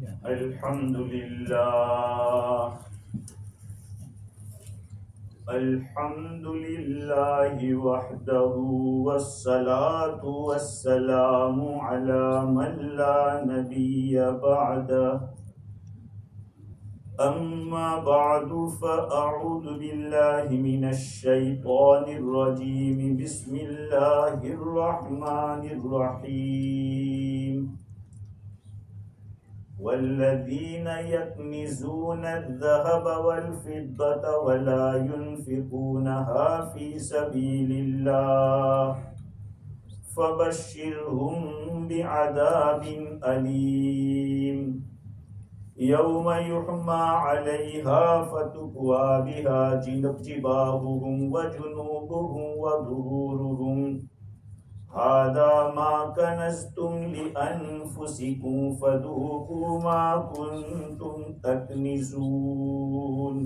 अल्हम्दुलिल्लाहि वहदहु वस्सलातु वस्सलामु अला मन ला नबिय्य बअदह अम्मा बअदु फ़अऊज़ु बिल्लाहि मिनश शैतानिर रजीम बिस्मिल्लाहिर रहमानिर रहीम वल्लज़ीन यक्निज़ून अज़्ज़हब वल्फ़िद्दत वला युनफ़िक़ूनहा फ़ी सबीलिल्लाह फ़बश्शिरहुम बिअज़ाबिन अलीम यौम युहमा अलैहा फ़तुक्वा बिहा जिबाहुहुम व जुनूबुहुम व ज़ुहूरुहुम हादा मा कनज़्तुम लिअन्फुसिकुम फ़ज़ूक़ू मा कुन्तुम तक्निज़ून।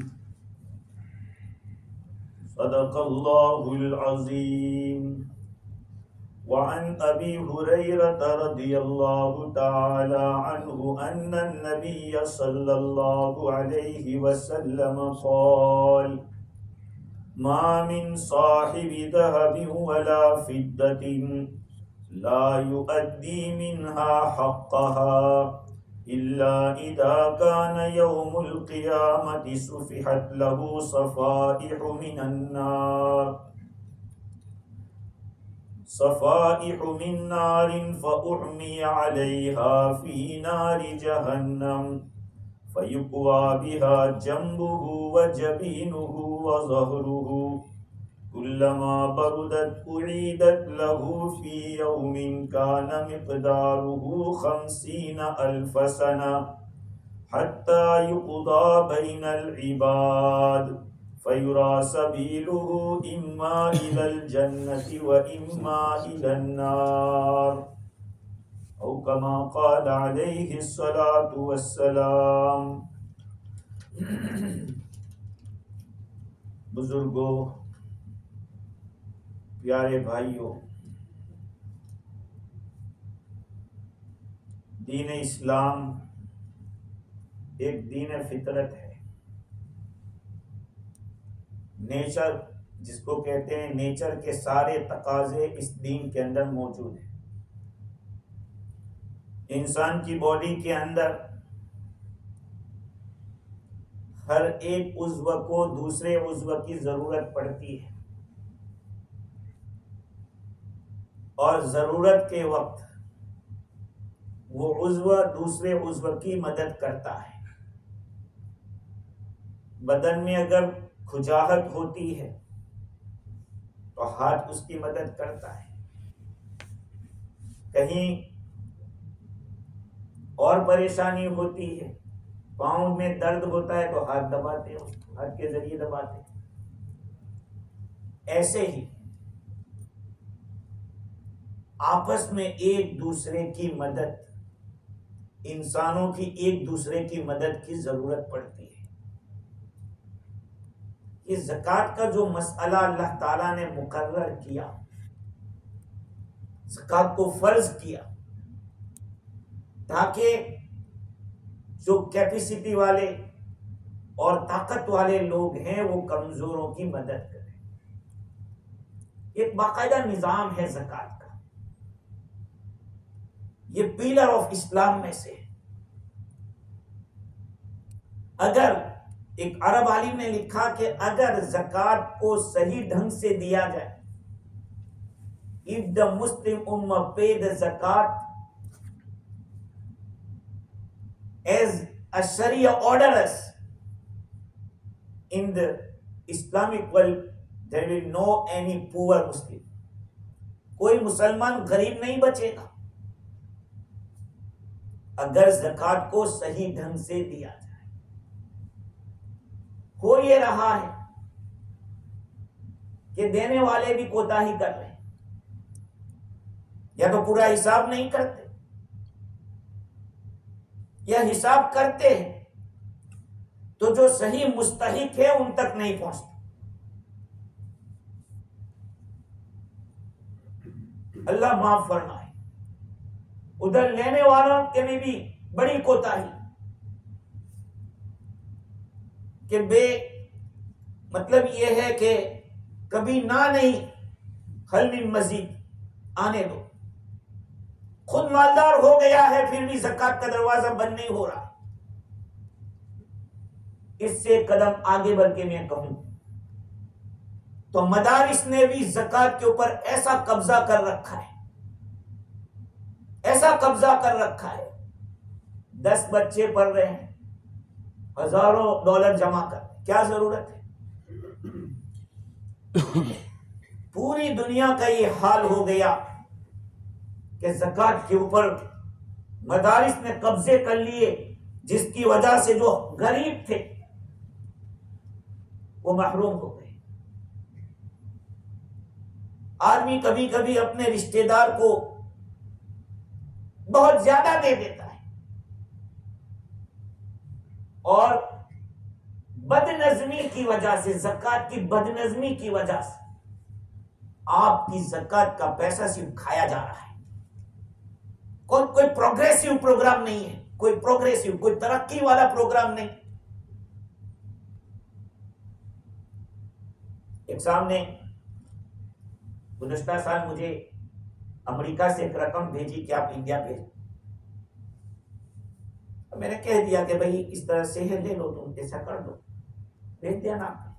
सदक़ल्लाहुल अज़ीम। वअन अबी हुरैरह रज़ियल्लाहु तआला अन्हु अन्ना नबिय्य सल्लल्लाहु अलैहि वसल्लम क़ाल मा मिन साहिबि ज़हबिन वला फ़िद्दतिन ला युअद्दी मिन्हा हक़्क़हा इल्ला इज़ा कान यौमुल क़ियामति सुफ़िहत लहु सफ़ाइहु मिनन नारिन फ़उहमिया अलैहा फ़ी नारि जहन्नम फ़युक्वा बिहा जंबुहु व जबीनुहु व ज़हरुहु कुल्लमा बरुदत उईदत लहु फ़ी यौमिन कान मिक़दारुहु ख़म्सीन अल्फ़ सना हत्ता युक़दा बैनल इबाद फ़युरा सबीलुहु इम्मा इलल जन्नति व इम्मा इलन नार औ कमा क़ाल अलैहि अस्सलातु वस्सलाम। बुजुर्गों, प्यारे भाइयों, दीन इस्लाम एक दीन फितरत है। नेचर जिसको कहते हैं, नेचर के सारे तकाजे इस दीन के अंदर मौजूद हैं। इंसान की बॉडी के अंदर हर एक उज़्व को दूसरे उज़्व की जरूरत पड़ती है और जरूरत के वक्त वो उज़्व दूसरे उज़्व की मदद करता है। बदन में अगर खुजाहट होती है तो हाथ उसकी मदद करता है। कहीं और परेशानी होती है, पाँव में दर्द होता है तो हाथ दबाते हो, हाथ के जरिए दबाते। ऐसे ही आपस में एक दूसरे की मदद, इंसानों की एक दूसरे की मदद की जरूरत पड़ती है। ये ज़कात का जो मसला अल्लाह ताला ने मुकर्रर किया, ज़कात को फर्ज किया, ताकि जो कैपेसिटी वाले और ताकत वाले लोग हैं वो कमजोरों की मदद करें। एक बाकायदा निजाम है ज़कात का, ये पिलर ऑफ इस्लाम में से। अगर एक अरब आलिम ने लिखा कि अगर ज़कात को सही ढंग से दिया जाए, इफ द मुस्लिम उम्मा पे द ज़कात as a Sharia orders in the Islamic world, there will no any poor Muslim. कोई मुसलमान गरीब नहीं बचेगा अगर ज़कात को सही ढंग से दिया जाए। हो ये रहा है कि देने वाले भी कोताही कर रहे हैं, या तो पूरा हिसाब नहीं करते, या हिसाब करते हैं तो जो सही मुस्तहिक है उन तक नहीं पहुंचते। अल्लाह माफ फरमाए। उधर लेने वालों के में भी बड़ी कोताही, कि मतलब ये है कि कभी ना नहीं, हल मिन मजीद, आने दो। खुद मालदार हो गया है फिर भी ज़कात का दरवाजा बंद नहीं हो रहा। इससे कदम आगे बढ़ के मैं कहूं तो मदारिस ने भी ज़कात के ऊपर ऐसा कब्जा कर रखा है, ऐसा कब्जा कर रखा है। 10 बच्चे पढ़ रहे हैं, हजारों डॉलर जमा कर, क्या जरूरत है? पूरी दुनिया का ये हाल हो गया कि ज़कात के ऊपर मदारिस ने कब्जे कर लिए, जिसकी वजह से जो गरीब थे वो महरूम हो गए। आदमी कभी कभी अपने रिश्तेदार को बहुत ज्यादा दे देता है और बदनज़मी की वजह से, ज़कात की बदनज़मी की वजह से आपकी ज़कात का पैसा सिर्फ खाया जा रहा है। कोई प्रोग्रेसिव प्रोग्राम नहीं है, कोई तरक्की वाला प्रोग्राम नहीं। एक सामने गुज़श्ता साल मुझे अमेरिका से एक रकम भेजी कि आप इंडिया भेज। मैंने कह दिया कि भाई इस तरह से है, ले लो, तुम ऐसा कर दो, भेज दिया ना।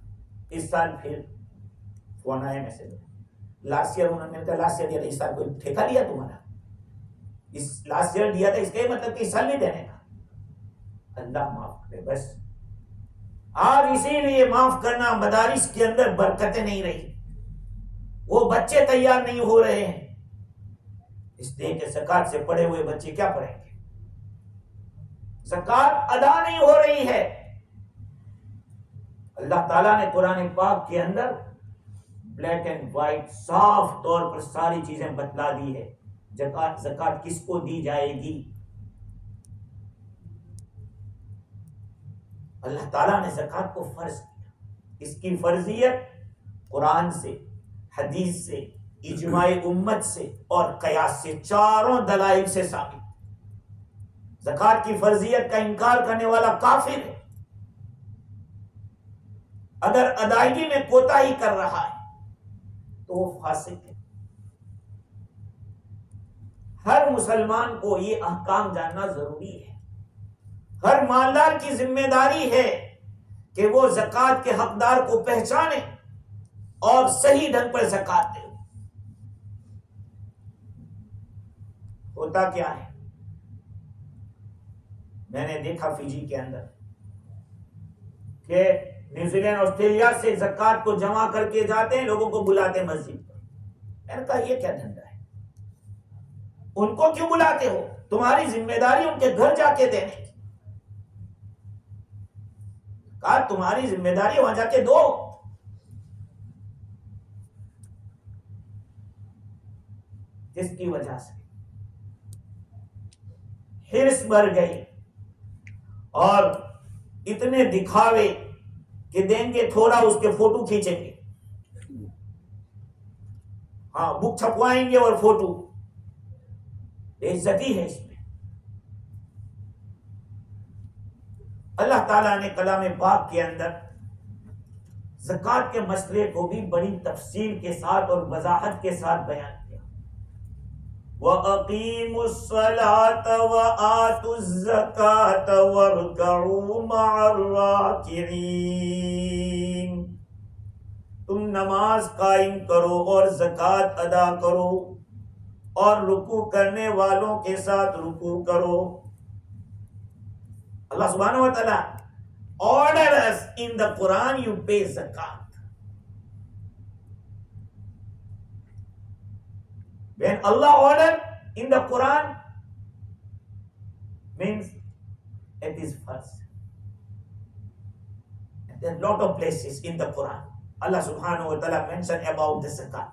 इस साल फिर फोन आया, मैसेज, लास्ट ईयर उन्होंने कहा लास्ट ईयर दिया था, इस साल कोई ठेका लिया तुम्हारा? इस लास्ट ईयर दिया था, इसके मतलब कि इस साल नहीं देने का। अल्लाह माफ करे। बस आज इसीलिए माफ करना, मदारिस के अंदर बरकतें नहीं रही, वो बच्चे तैयार नहीं हो रहे हैं, इसलिए कि ज़कात से पढ़े हुए बच्चे क्या पढ़ेंगे? ज़कात अदा नहीं हो रही है। अल्लाह ताला ने कुरान पाक के अंदर ब्लैक एंड व्हाइट साफ तौर पर सारी चीजें बतला दी है। ज़कात किसको दी जाएगी? अल्लाह ताला ने ज़कात को फर्ज किया। इसकी फर्जियत कुरान से, हदीस से, इजमाए उम्मत से और कयास से, चारों दलाइल से साबित। ज़कात की फर्जियत का इनकार करने वाला काफिर है। अगर अदायगी में कोताही कर रहा है तो वो फासिक है। हर मुसलमान को ये अहकाम जानना जरूरी है। हर मालदार की जिम्मेदारी है कि वो ज़कात के हकदार को पहचाने और सही ढंग पर ज़कात दे। होता क्या है, मैंने देखा फिजी के अंदर कि न्यूजीलैंड, ऑस्ट्रेलिया से ज़कात को जमा करके जाते हैं, लोगों को बुलाते हैं मस्जिद पर। मैंने कहा ये क्या धंधा है? उनको क्यों बुलाते हो? तुम्हारी जिम्मेदारी उनके घर जाके देने की। कहा तुम्हारी जिम्मेदारी वहां जाके दो। जिसकी वजह से हिर्स बढ़ गई और इतने दिखावे कि देंगे थोड़ा, उसके फोटो खींचेंगे, हाँ बुक छपवाएंगे और फोटो। बेइज्जती है इसमें। अल्लाह ताला ने कलाम पाक के अंदर ज़कात के मसले को भी बड़ी तफसील के साथ और वजाहत के साथ बयान किया। वअक़ीमुस्सलात व आतुज़्ज़कात वरकऊ मअर्राकिईन। तुम नमाज कायम करो और ज़कात अदा करो और रुकू करने वालों के साथ रुकू करो। Allah subhanahu wa ta'ala ordered us in the Quran, you pay zakat. When Allah ordered in the Quran, means it is first. And there are a lot of places in the Quran Allah subhanahu wa ta'ala mentioned about the zakat.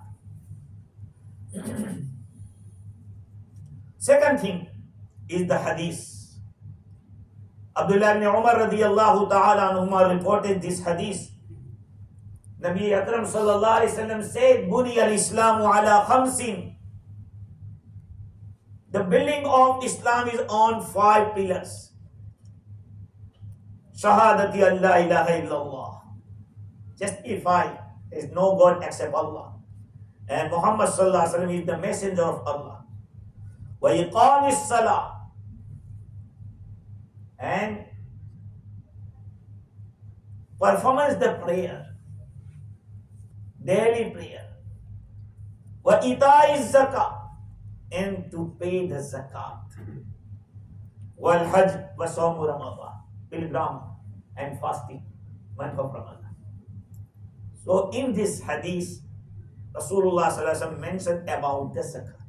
Second thing is the hadith. Abdullah ibn Umar radiyallahu ta'ala anhuma reported this hadith. Nabi Akram sallallahu alayhi wasallam said, Buni al-Islamu ala khamsin. The building of Islam is on 5 pillars. Shahadati Allah ilaha illallah. Justify there is no God except Allah. And Muhammad sallallahu alaihi wasallam is the messenger of Allah. Wa iqamis salah. And performance the prayer. Daily prayer. Wa ita'iz zakah. And to pay the zakat. Wal hajj wa sawm Ramadan. Pilgrim and fasting. Month of Ramadan. So in this hadith, Rasulullah sallallahu alaihi wasallam mentioned about the zakat.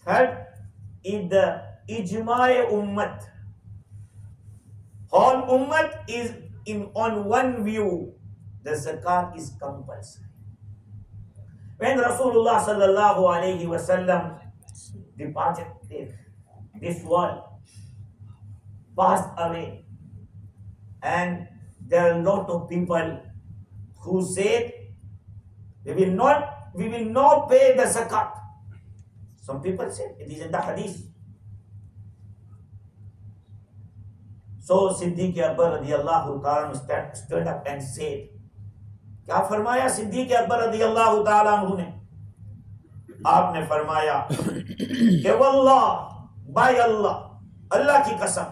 Third is the ijma' ummat. Whole ummat is on one view. The zakat is compulsory. When Rasulullah sallallahu alaihi wasallam departed this world, passed away, and there are a lot of people who said we will not pay the zakat. Some people said it is in the hadith. So Siddiq Akbar radiyallahu ta'ala stood up and said, क्या फरमाया सिद्दीक़ अकबर रज़ियल्लाहु ताला अन्हु ने? आपने फरमाया कि वल्लाह, bye अल्लाह, अल्लाह की कसम,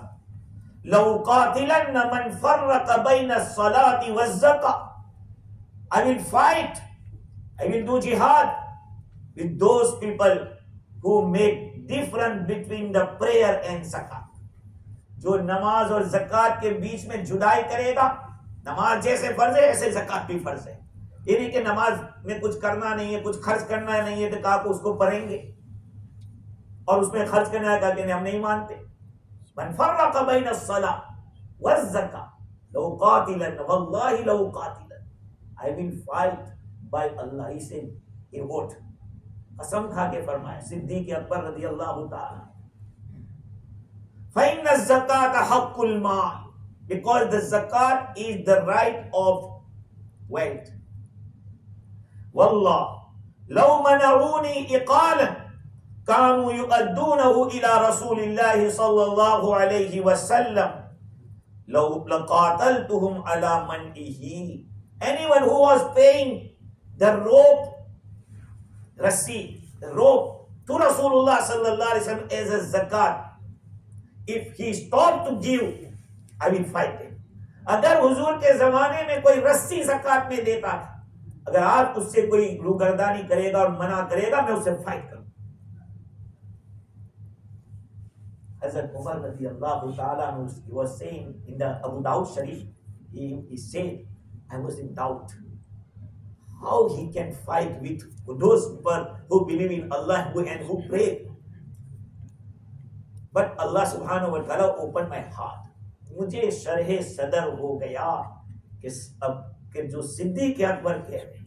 लौ क़ातिलन मन फ़र्रक़ ban अस्सलाति वज़्ज़कात, I will fight, I will do jihad with those people who make difference between the prayer and zakat. जो नमाज और ज़कात के बीच में जुदाई करेगा, नमाज जैसे फर्ज है ऐसे ज़कात भी फर्ज है। ये नहीं कि नमाज में कुछ करना नहीं है, कुछ खर्च करना नहीं है तो कहा को उसको पढ़ेंगे और उसमें खर्च करना है, कहा कि हम नहीं मानते। मन फर्रक़ बैन अस्सलात वज़्ज़कात लौ क़ातिलन वल्लाहि लौ क़ातिलन, I will fight by Allah, he said, he wrote, कसम खा के फरमाया सिद्दीक़ अकबर रज़ियल्लाहु ताला, फ़इन्न ज़कात हक़्क़ुल माल, because the zakat is the right of wealth. Wallah, law mana'uni iqalan kanu yu'addunahu ila Rasulillahi sallallahu alayhi wa sallam law laqataltuhum ala man'ihi. Anyone who was paying the rope, the rope to Rasulullah sallallahu alayhi wa sallam as a zakat, if he stopped to give, I will fight him. अगर हुजूर के जमाने में कोई रस्सी ज़कात में देता था, अगर आज उससे कोई रूगर्दानी करेगा और मना करेगा, मैं उससे फाइट करूंगा। Hazrat Umar radiyallahu ta'ala was saying in the Abu Dawud Sharif, he said, I was in doubt how he can fight with those people who believe in Allah and who pray. But Allah subhanahu wa ta'ala opened my heart. मुझे शरह सदर हो गया कि अब के जो सिद्दीक़ अकबर कह रहे हैं,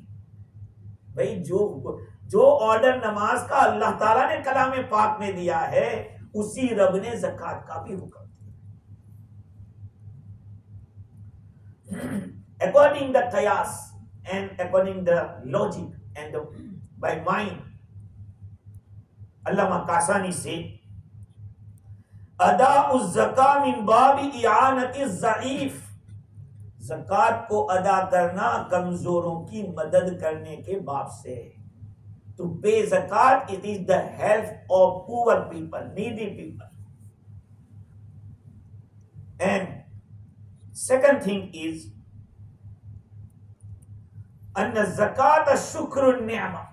भाई जो ऑर्डर नमाज का अल्लाह ताला ने कलाम पाक में दिया है, उसी रब ने ज़कात का भी हुक्म दिया। According the qiyas and according the logic and by mind, अल्लामा कासानी से अदा उस ज़का मिन बाबी इआनति ज़ईफ, ज़कात को अदा करना कमजोरों की मदद करने के बाब से। To pay zakat, it is the help of poor people, needy people. And second thing is anna zakat shukrun ni'mah.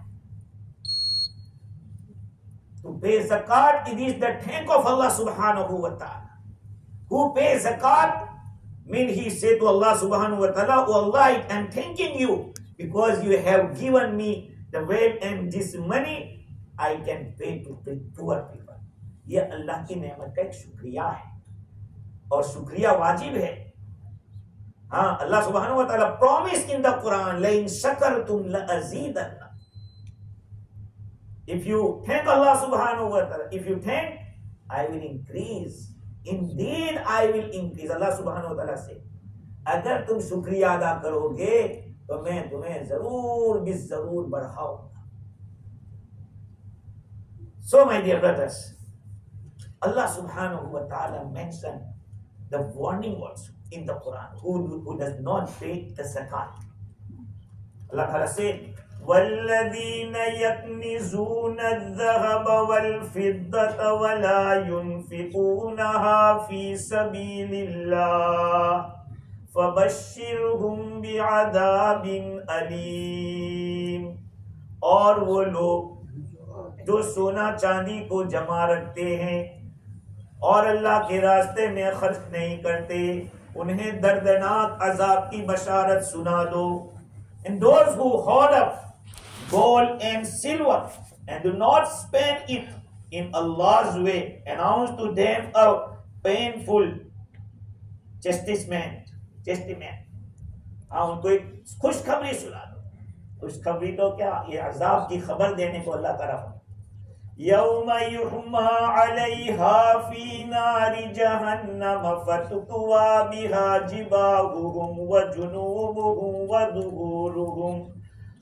To pay zakat, it is the thank of Allah subhanahu wa ta'ala. Who pays zakat, mean he said to Allah subhanahu wa ta'ala, oh Allah, I am thanking you because you have given me the wealth and this money I can pay to poor people. ये अल्लाह की नेमत का एक शुक्रिया है और शुक्रिया वाजिब है। हाँ, अल्लाह सुब्हानहु व तआला promised in the Quran, la in shakartum la azidanna. If you thank Allah subhanahu wa ta'ala, if you thank, I will increase. Indeed, I will increase. Allah subhanahu wa ta'ala said, अगर तुम शुक्रिया अदा करोगे तो मैं तुम्हें जरूर भी जरूर बढ़ाऊंगा। So my dear brothers, Allah subhanahu wa ta'ala mentioned the warning also in the Quran, who does not pay the zakat. Allah Ta'ala said, وَالَّذِينَ يَكْنِزُونَ الذَّهَبَ وَالْفِضَّةَ وَلَا يُنْفِقُونَهَا فِي سَبِيلِ اللَّهِ فَبَشِّرْهُمْ بِعَذَابٍ أَلِيمٍ। और वो लोग जो सोना चांदी को जमा रखते हैं और अल्लाह के रास्ते में खर्च नहीं करते, उन्हें दर्दनाक अजाब की बशारत सुना दो। And those who hoard up gold and silver and do not spend it in Allah's way, announce to them a painful chastisement. हाँ, उनको एक खुशखबरी सुना दो। खुशखबरी तो क्या, ये अजाब की खबर देने को अल्लाह ताला यौम युहमा अलैहा फी नारि जहन्नम फतुक्वा बिहा जिबाहुहुम व जुनूबुहुम व दुहूरुहुम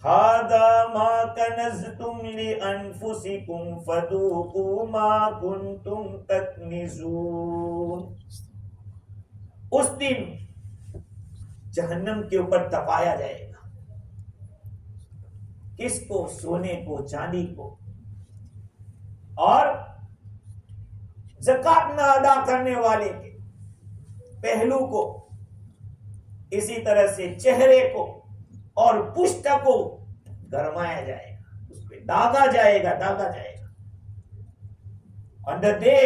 हादा मा कनज़्तुम लि अनफुसिकुम फदूकू मा कुंतुम तकनिज़ून। उस दिन जहन्नम के ऊपर तपाया जाएगा। किसको? सोने को, चांदी को, और ज़कात न अदा करने वाले के पहलू को, इसी तरह से चेहरे को और पुष्ट को गरमाया जाएगा, उस पे दागा जाएगा। On the day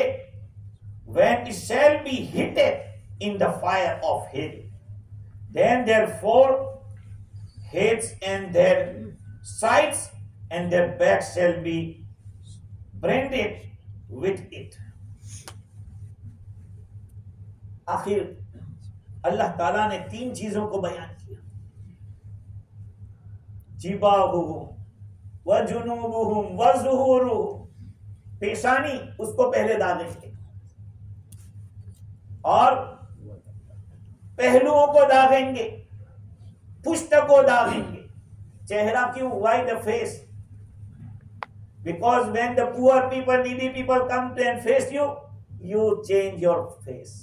when it shall be heated in the fire of hell, then their four heads and their sides and their backs shall be branded with it। आखिर अल्लाह ताला ने 3 चीजों को बयान किया। जिबाहुहुम व जुनूबुहुम व ज़ुहूरुहुम, पेशानी उसको पहले दागेंगे और पहलुओं को दागेंगे, पुष्ट को दागेंगे। चेहरा क्यों? Why the face? Because when the poor people, needy people come to and face you, you change your face.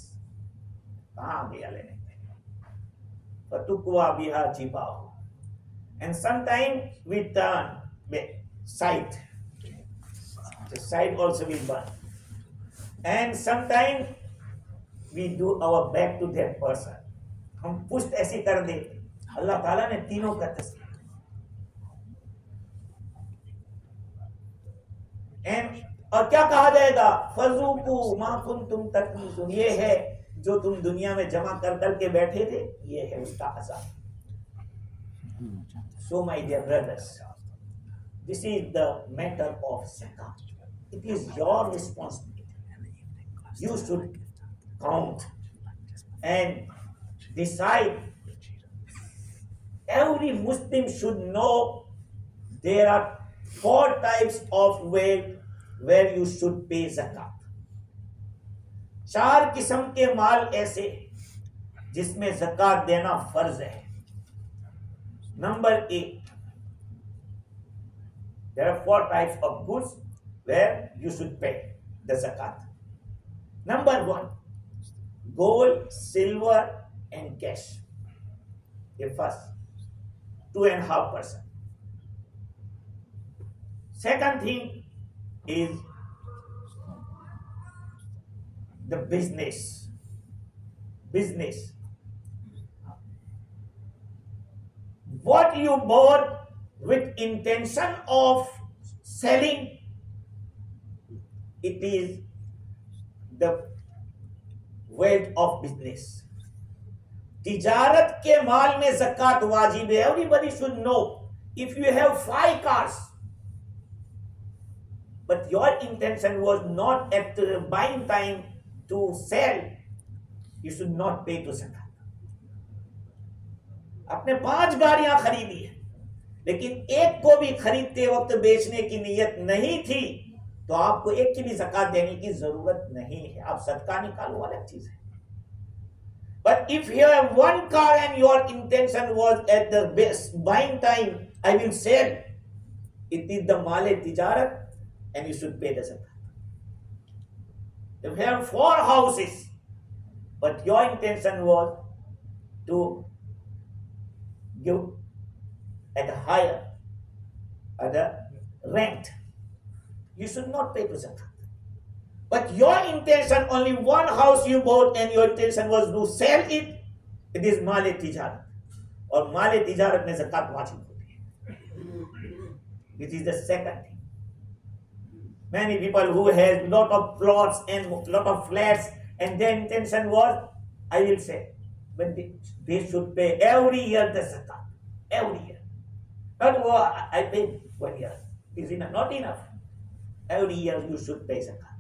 कहाँ गया लेने में? फतुक्वा बिहा जिबाहु। And sometimes we turn side. The side also we burn. And sometimes we do our back to that person. हम पुष्ट ऐसी कर देते। अल्लाह ताला ने तीनों का तस्वीर। और क्या कहा जाएगा? फज़ूकू मा कुंतुम तकनीज़ून, ये है जो तुम दुनिया में जमा कर के बैठे थे, ये है उसका अज़ाब। So my dear brothers, this is the matter of zakat. It is your responsibility. You should count and decide. Every Muslim should know there are 4 types of wealth where you should pay zakat। 4 किस्म के माल ऐसे जिसमें zakat देना फर्ज है। Number 8, there are 4 types of goods where you should pay the zakat। Number 1, gold, silver and cash, the first 2.5%। Second thing is the business. What you bought with intention of selling, it is the wealth of business। तिजारत के माल में ज़कात वाजिब है। Everybody should know, if you have 5 cars but your intention was not at the buying time to sell, you should not pay to zakat। आपने 5 गाड़ियां खरीदी है लेकिन एक को भी खरीदते वक्त बेचने की नीयत नहीं थी, तो आपको एक की भी ज़कात देने की जरूरत नहीं है। आप सदका निकालो, अलग चीज है। But if you have 1 car and your intention was at the buying time, I will sell, it is the male tijarat and you should pay the zakat। If you have 4 houses but your intention was to give at a higher, at a rent, you should not pay to zakat. But your intention, only one house you bought and your intention was to sell it, it is male tijarat. और माले तिजारत में ज़कात वाजिब होती है. This is the second thing. Many people who has lot of plots and lot of flats and their intention was, I will say, but they should pay every year the zakat. Every year. Not I pay 1 year. Is enough? Not enough. Every year you should pay zakat.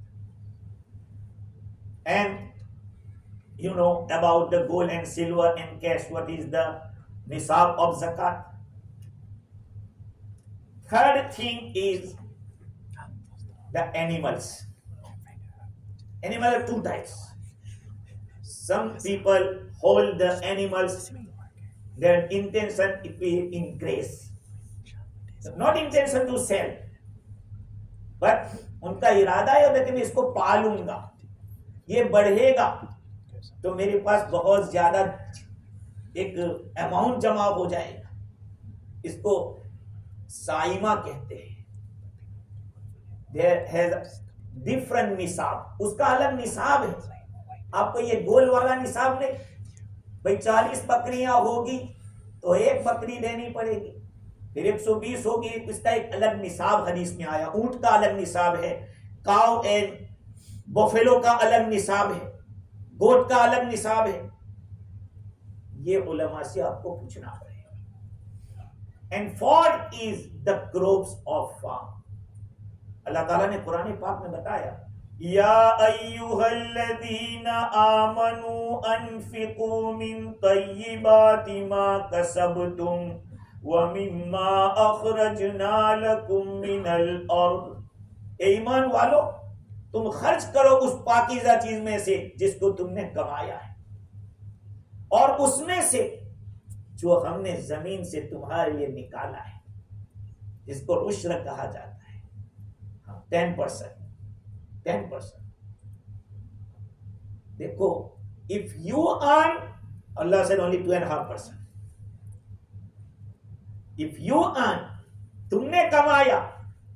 And you know about the gold and silver and cash, what is the nisab of zakat. Third thing is the animals. Animals are two types. Some people hold the animals, their intention it will increase. Not intention to sell, but उनका इरादा है कि मैं इसको पालूंगा, ये बढ़ेगा तो मेरे पास बहुत ज्यादा एक अमाउंट जमा हो जाएगा. इसको साइमा कहते हैं. There has different निसाब, उसका अलग निसाब है. आपको ये गोल वाला निसाब नहीं. भाई 40 बकरियां होगी तो एक बकरी देनी पड़ेगी, फिर 120 होगी, इसका एक अलग निसाब हदीस में आया. ऊंट का अलग निसाब है, काव एंड बफेलो का अलग निसाब है, गोट का अलग निसाब है. ये उलमा से आपको पूछना पड़ेगा. And fourth is the crops of farm. Allah ताला ने कुरान पाक में बताया, या अय्युहल्लज़ीना आमनू अनफिकू मिन तय्यिबाति मा कसबतुम व मिम्मा अखरजना लकुम मिनल अर्द. ईमान वालो, तुम खर्च करो उस पाकीज़ा चीज में से जिसको तुमने कमाया है, और उसमें से जो हमने जमीन से तुम्हारे लिए निकाला है, जिसको उश्र कहा जाता है. 10%. देखो, if you earn, Allah said only 2.5%. If you earn, तुमने कमाया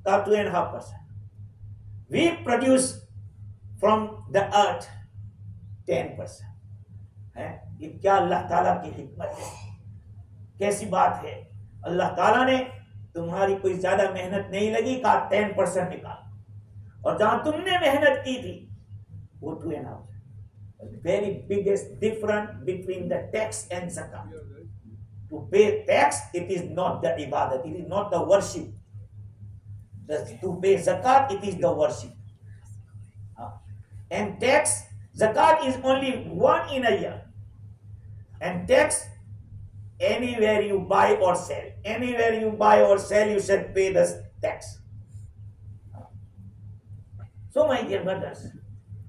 तब 2.5%. We produce from the earth 10%. है ये क्या अल्लाह ताला की हिकमत है, कैसी बात है. अल्लाह ताला ने तुम्हारी कोई ज्यादा मेहनत नहीं लगी, कहा 10% निकाल, और जहां तुमने मेहनत की थी वो 2.5%. Very biggest difference between the tax and zakat. To pay tax, it is not the ibadat, it is not the worship. To pay zakat, it is the worship. And tax, zakat is only one in a year. And tax, anywhere you buy or sell, you should pay the tax. So my dear brothers,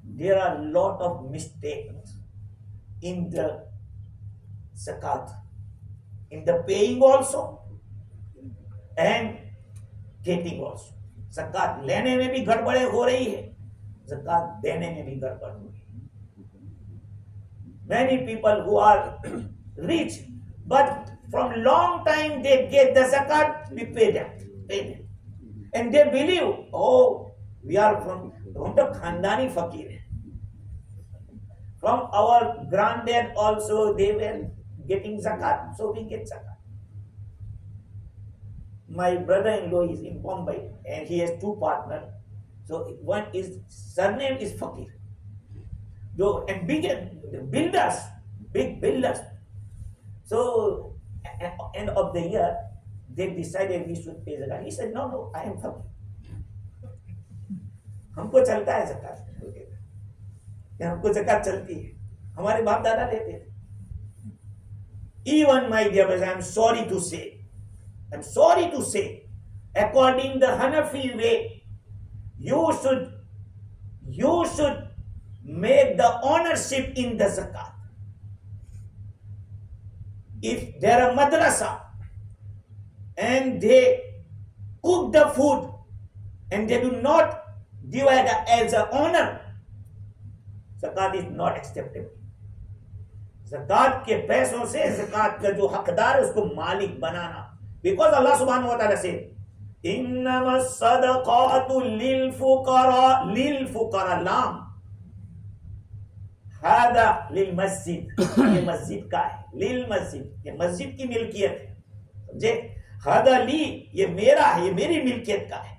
there are a lot of mistakes in the zakat, in the paying also and getting also. zakat लेने में भी गड़बड़े हो रही है, zakat देने में भी गड़बड़ हो रही है. Many people who are rich, but from long time they get the zakat, we pay them. And they believe, oh, we are from, हम तो खानदानी फकीर है. From our granddad also they were getting zakat, so we get zakat. My brother-in-law is in Bombay and he has 2 partners. So one is surname is Fakir. And big builders, big builders. So at the end of the year, they decided we should pay zakat. He said, no, I am Fakir. हमको चलता है zakat. हमको zakat चलती है, हमारे बाप दादा देते थे. Even my dear brothers, I am sorry to say, according the Hanafi way, you should make the ownership in the zakat. If there are madrasa and they cook the food and they do not divide as an owner, zakat is not acceptable. ज़कात के पैसों से ज़कात का जो हकदार है उसको मालिक बनाना। बिकॉज अल्लाह सुब्हानहू व तआला से इन्नमस सदक़ातु लिल फुक़रा लाम हादा लिल मस्जिद, ये मस्जिद का है, लिल मस्जिद, ये मस्जिद की मिल्कियत है, समझे? हादा ली, ये मेरा है, ये मेरी मिल्कियत का है।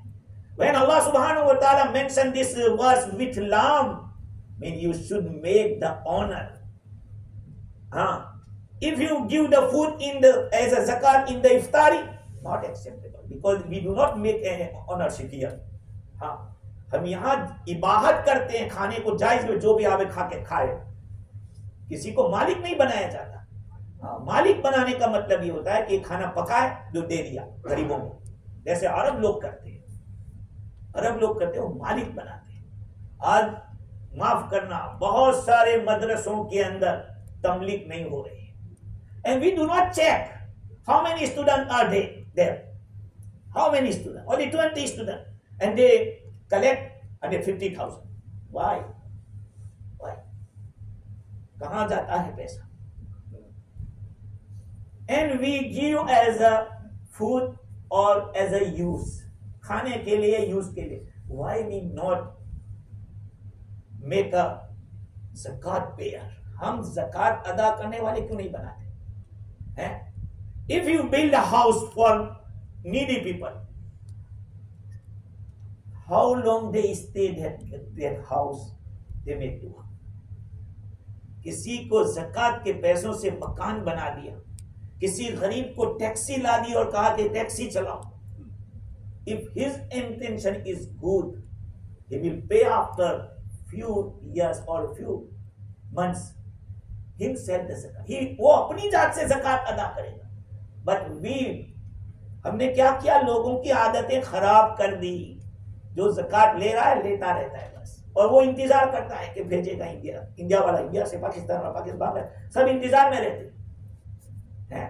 When Allah subhanahu wa ta'ala mentioned this verse with lam, mean you should make the honor. If you give the food as a zakat in the iftari, not acceptable, because we do not make any ownership here. हम यहाँ इबाहत करते हैं खाने को, जायज में जो भी आवे खा के खाए, किसी को मालिक नहीं बनाया जाता। मालिक बनाने का मतलब ये होता है कि खाना पकाए जो दे दिया गरीबों को, जैसे अरब लोग करते हैं, वो मालिक बनाते हैं। आज माफ करना, बहुत सारे मदरसों के अंदर तमलीग नहीं हो रही है, and we do not check how many students are there, how many students, only 20 students, and they collect 50,000. Why? कहाँ जाता है पैसा? And we give as a food or as a use, खाने के लिए, यूज के लिए. Why we not make a zakat payer? हम जकात अदा करने वाले क्यों नहीं बनाते हैं? If you build a house for needy people, how long they stay that house? They make do. किसी को जकात के पैसों से मकान बना दिया, किसी गरीब को टैक्सी ला दी और कहा कि टैक्सी चलाओ. If his intention is good, he will pay after few years or few months himself the zakat. वो अपनी जात से जकात अदा करेगा. But हमने क्या किया? लोगों की आदतें खराब कर दी. जो जकात ले रहा है लेता रहता है बस, और वो इंतजार करता है कि भेजेगा इंडिया वाला, इंडिया से पाकिस्तान वाला, पाकिस्तान सब इंतजार में रहते हैं.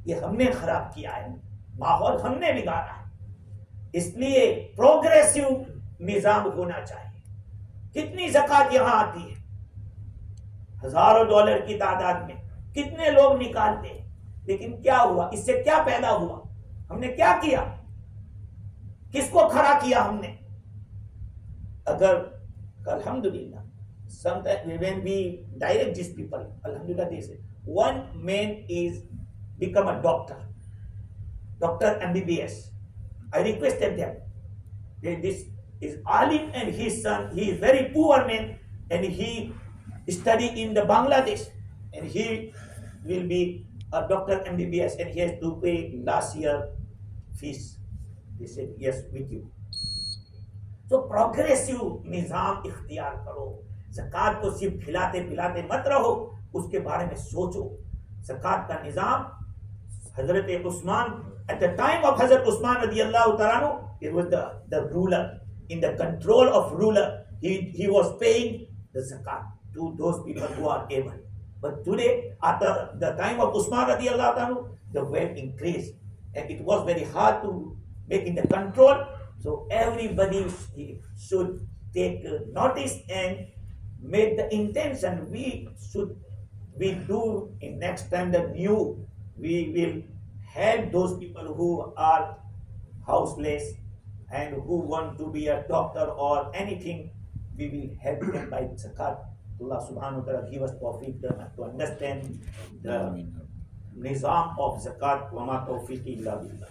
ये हमने खराब किया है, माहौल हमने बिगाड़ा है. इसलिए प्रोग्रेसिव निजाम होना चाहिए. कितनी ज़कात यहां आती है? हजारों डॉलर की तादाद में कितने लोग निकालते हैं, लेकिन क्या हुआ? इससे क्या पैदा हुआ? हमने क्या किया? किसको खड़ा किया हमने? अगर अल्हम्दुलिल्लाह sometimes when we direct these people, alhamdulillah, they say one man is become a doctor MBBS. I requested them. This is Alim and his son. He is very poor man and he study in the Bangladesh and he will be a doctor MBBS and he has to pay last year fees. They said yes with you. तो progressive निजाम इख्तियार करो. ज़कात को सिर्फ खिलाते पिलाते मत रहो, उसके बारे में सोचो. ज़कात का निजाम हजरत Usman, at the time of Hazrat Usman radiyallahu ta'ala, it was the ruler, in the control of ruler, he was paying the zakat to those people who are able. But today, at the time of Usman radiyallahu ta'ala, the wealth increased and it was very hard to make in the control. So everybody should take notice and make the intention. We do in next time we will help those people who are houseless and who want to be a doctor or anything. We will help them by zakat. Allah subhanahu wa ta'ala give us tawfiq to understand the nizam of zakat. Wa ma tawfiqi illa billah.